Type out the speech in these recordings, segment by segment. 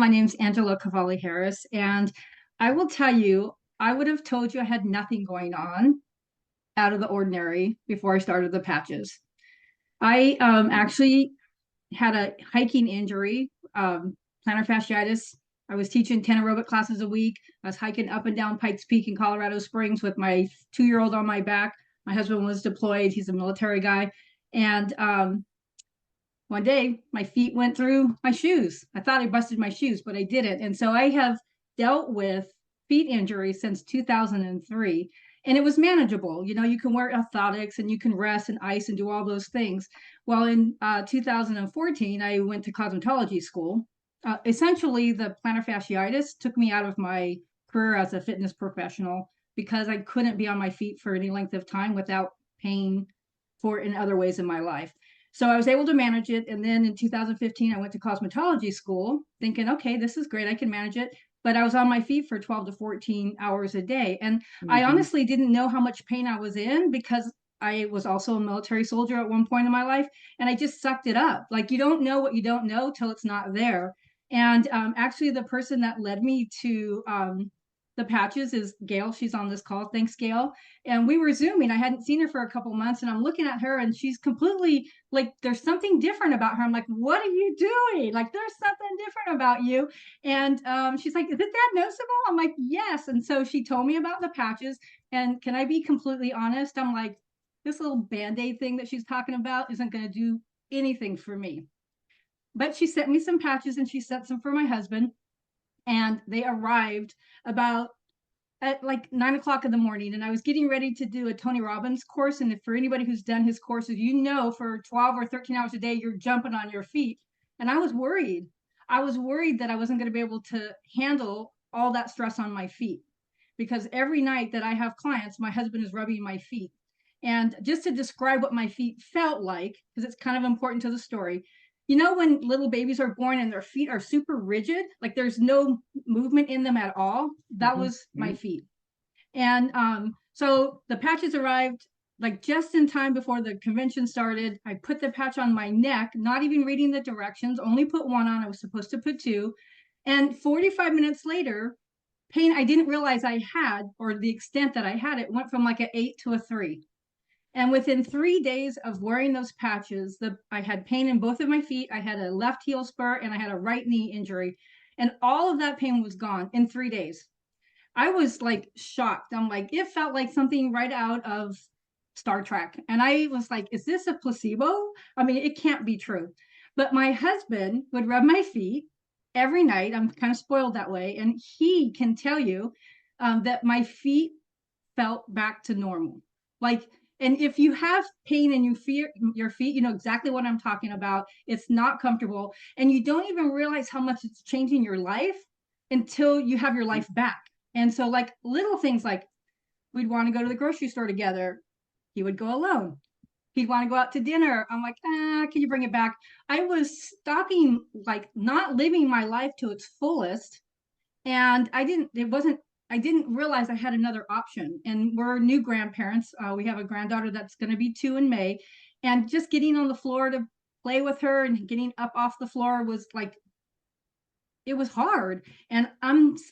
My name's Angela Cavalli Harris, and I will tell you, I would have told you I had nothing going on out of the ordinary before I started the patches. I actually had a hiking injury, plantar fasciitis. I was teaching 10 aerobic classes a week. I was hiking up and down Pikes Peak in Colorado Springs with my 2 year old on my back. My husband was deployed, he's a military guy. And one day my feet went through my shoes. I thought I busted my shoes, but I didn't. And so I have dealt with feet injuries since 2003, and it was manageable. You know, you can wear orthotics and you can rest and ice and do all those things. Well, in 2014, I went to cosmetology school. Essentially, the plantar fasciitis took me out of my career as a fitness professional because I couldn't be on my feet for any length of time without pain for in other ways in my life. So I was able to manage it. And then in 2015, I went to cosmetology school thinking, okay, this is great. I can manage it. But I was on my feet for 12 to 14 hours a day. And I Hmm. honestly didn't know how much pain I was in because I was also a military soldier at one point in my life. And I just sucked it up. Like you don't know what you don't know till it's not there. And actually, the person that led me to the patches is Gail. She's on this call. Thanks, Gail. And we were Zooming. I hadn't seen her for a couple months, and I'm looking at her, and she's completely like there's something different about her. I'm like, what are you doing? Like, there's something different about you. And she's like, is it that noticeable? I'm like, yes. And so she told me about the patches. And can I be completely honest? I'm like, this little band-aid thing that she's talking about isn't going to do anything for me. But she sent me some patches and she sent some for my husband. And they arrived about at like 9 o'clock in the morning, and I was getting ready to do a Tony Robbins course. And if for anybody who's done his courses, you know, for 12 or 13 hours a day, you're jumping on your feet. And I was worried. I was worried that I wasn't going to be able to handle all that stress on my feet because every night that I have clients, my husband is rubbing my feet. And just to describe what my feet felt like, because it's kind of important to the story, you know, when little babies are born and their feet are super rigid, like there's no movement in them at all, that Hmm. was my feet. And so the patches arrived like just in time before the convention started. I put the patch on my neck, not even reading the directions, only put one on. I was supposed to put two. And 45 minutes later, pain I didn't realize I had, or the extent that I had it, went from like an 8 to a 3. And within 3 days of wearing those patches, I had pain in both of my feet. I had a left heel spur and I had a right knee injury. And all of that pain was gone in 3 days. I was like shocked. I'm like, it felt like something right out of Star Trek. And I was like, is this a placebo? I mean, it can't be true. But my husband would rub my feet every night. I'm kind of spoiled that way. And he can tell you that my feet felt back to normal. Like, and if you have pain and you fear your feet, you know exactly what I'm talking about. It's not comfortable. And you don't even realize how much it's changing your life until you have your life back. And so, like little things like we'd want to go to the grocery store together. He would go alone. He'd want to go out to dinner. I'm like, can you bring it back? I was stopping, like, not living my life to its fullest. And I didn't realize I had another option. And we're new grandparents. We have a granddaughter that's going to be 2 in May. And just getting on the floor to play with her and getting up off the floor was like it was hard. And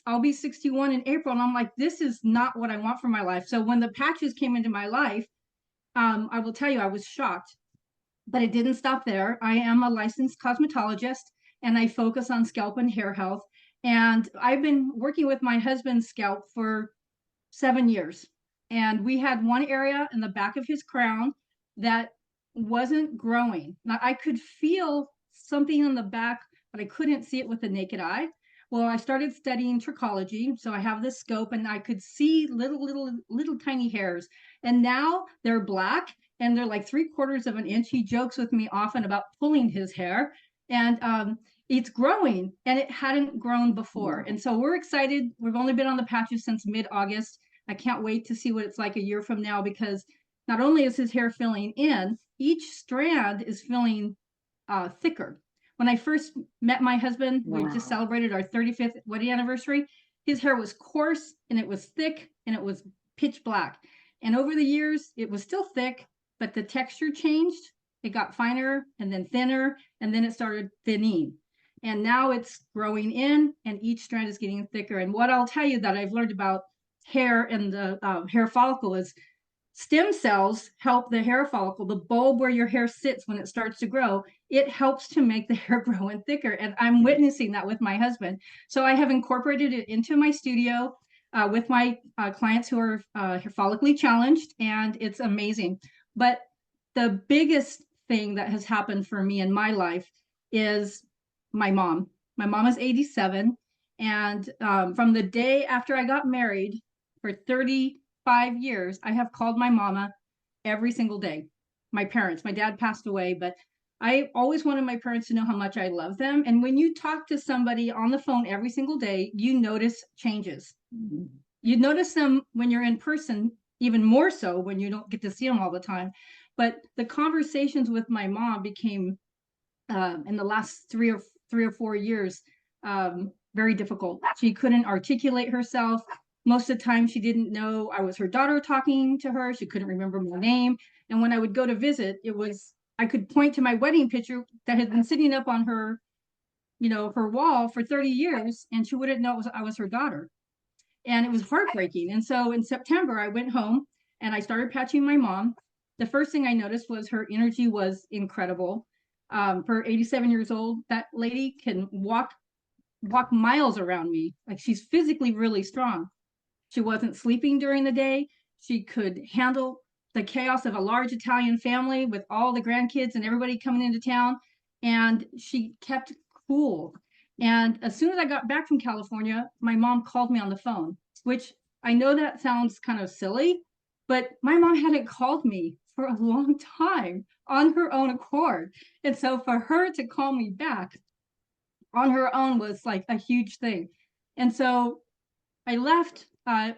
I'll be 61 in April, and I'm like, this is not what I want for my life. So when the patches came into my life, I will tell you I was shocked. But it didn't stop there. I am a licensed cosmetologist, and I focus on scalp and hair health. And I've been working with my husband's scalp for 7 years. And we had one area in the back of his crown that wasn't growing. Now, I could feel something in the back, but I couldn't see it with the naked eye. Well, I started studying trichology. So I have this scope and I could see little tiny hairs. And now they're black and they're like 3/4 of an inch. He jokes with me often about pulling his hair. And it's growing and it hadn't grown before. Wow. And so we're excited. We've only been on the patches since mid-August. I can't wait to see what it's like a year from now because not only is his hair filling in, each strand is feeling thicker. When I first met my husband, we just Wow. celebrated our 35th wedding anniversary. His hair was coarse and it was thick and it was pitch black. And over the years, it was still thick, but the texture changed. It got finer and then thinner, and then it started thinning. And now it's growing in, and each strand is getting thicker. And what I'll tell you that I've learned about hair and the hair follicle is stem cells help the hair follicle, the bulb where your hair sits when it starts to grow. It helps to make the hair grow in thicker. And I'm witnessing that with my husband. So I have incorporated it into my studio with my clients who are hair follically challenged, and it's amazing. But the biggest thing that has happened for me in my life is my mom. My mom is 87. And from the day after I got married for 35 years, I have called my mama every single day. My parents, my dad passed away, but I always wanted my parents to know how much I love them. And when you talk to somebody on the phone every single day, you notice changes. You notice them when you're in person, even more so when you don't get to see them all the time. But the conversations with my mom became in the last 3 or 4 years very difficult. She couldn't articulate herself. Most of the time, she didn't know I was her daughter talking to her. She couldn't remember my name. And when I would go to visit, I could point to my wedding picture that had been sitting up on her, her wall for 30 years, and she wouldn't know I was her daughter. And it was heartbreaking. And so in September, I went home and I started patching my mom. The first thing I noticed was her energy was incredible. For 87 years old, that lady can walk miles around me. Like, she's physically really strong. She wasn't sleeping during the day. She could handle the chaos of a large Italian family with all the grandkids and everybody coming into town. And she kept cool. And as soon as I got back from California, my mom called me on the phone, which I know that sounds kind of silly, but my mom hadn't called me for a long time on her own accord. And so for her to call me back on her own was like a huge thing. And so I left. I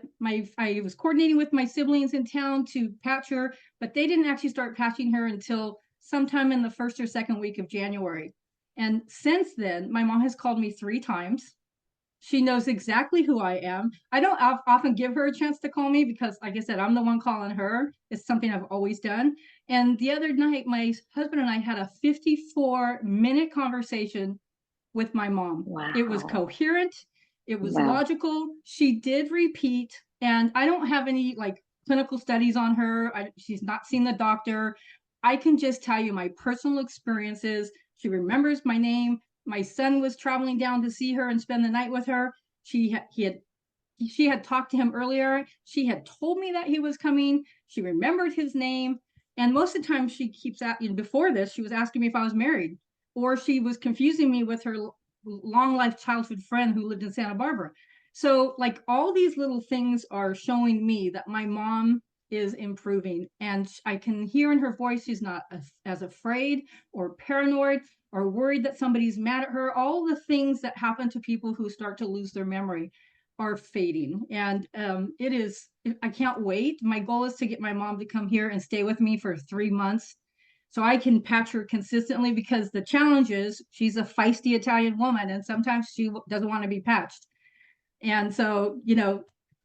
was coordinating with my siblings in town to patch her, but they didn't actually start patching her until sometime in the first or second week of January. And since then, my mom has called me 3 times. She knows exactly who I am. I don't often give her a chance to call me because, like I said, I'm the one calling her. It's something I've always done. And the other night, my husband and I had a 54-minute conversation with my mom. Wow. It was coherent, it was Wow. logical. She did repeat, and I don't have any like clinical studies on her. She's not seen the doctor. I can just tell you my personal experiences. She remembers my name. My son was traveling down to see her and spend the night with her. She had talked to him earlier. She had told me that he was coming. She remembered his name. And most of the time she keeps at, before this, she was asking me if I was married, or she was confusing me with her long life childhood friend who lived in Santa Barbara. So like all these little things are showing me that my mom is improving, and I can hear in her voice she's not as afraid or paranoid or worried that somebody's mad at her. All the things that happen to people who start to lose their memory are fading. And I can't wait. My goal is to get my mom to come here and stay with me for 3 months so I can patch her consistently, because the challenge is she's a feisty Italian woman and sometimes she doesn't want to be patched. And so,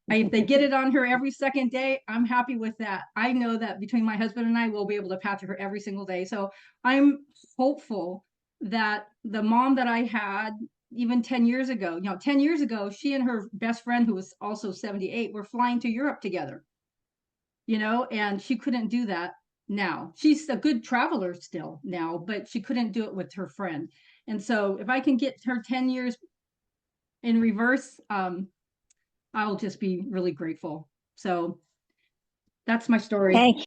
if they get it on her every second day, I'm happy with that. I know that between my husband and I, we'll be able to patch her every single day. So I'm hopeful that the mom that I had even 10 years ago, 10 years ago, she and her best friend, who was also 78, were flying to Europe together, and she couldn't do that now. She's a good traveler still now, but she couldn't do it with her friend. And so if I can get her 10 years in reverse, I'll just be really grateful. So that's my story. Thank